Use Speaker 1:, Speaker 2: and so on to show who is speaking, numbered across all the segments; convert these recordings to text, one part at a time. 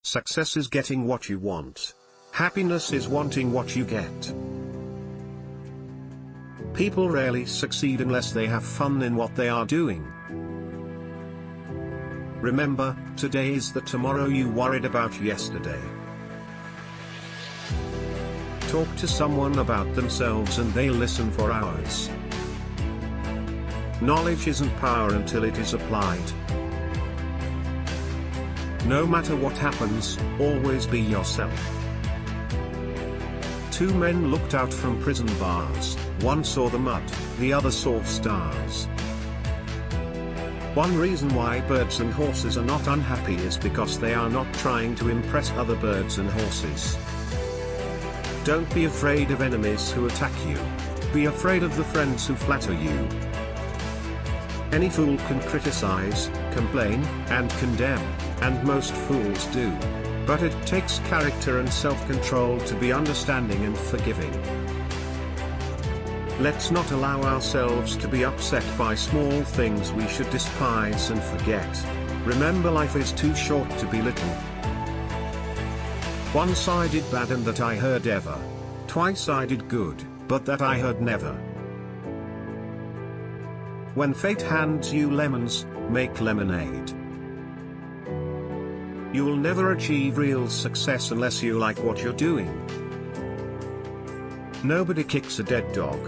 Speaker 1: Success is getting what you want. Happiness is wanting what you get. People rarely succeed unless they have fun in what they are doing. Remember, today is the tomorrow you worried about yesterday. Talk to someone about themselves and they'll listen for hours. Knowledge isn't power until it is applied. No matter what happens, always be yourself. Two men looked out from prison bars, one saw the mud, the other saw stars. One reason why birds and horses are not unhappy is because they are not trying to impress other birds and horses. Don't be afraid of enemies who attack you. Be afraid of the friends who flatter you. Any fool can criticize, complain, and condemn, and most fools do. But it takes character and self-control to be understanding and forgiving. Let's not allow ourselves to be upset by small things we should despise and forget. Remember, life is too short to belittle. Once I did bad and that I heard ever. Twice I did good, but that I heard never. When fate hands you lemons, make lemonade. You will never achieve real success unless you like what you're doing. Nobody kicks a dead dog.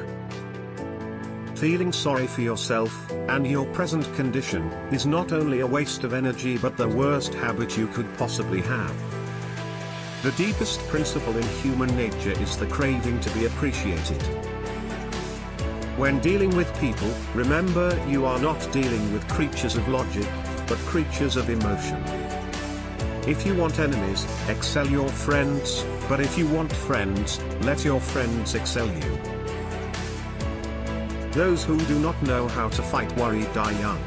Speaker 1: Feeling sorry for yourself, and your present condition, is not only a waste of energy but the worst habit you could possibly have. The deepest principle in human nature is the craving to be appreciated. When dealing with people, remember you are not dealing with creatures of logic, but creatures of emotion. If you want enemies, excel your friends, but if you want friends, let your friends excel you. Those who do not know how to fight worry die young.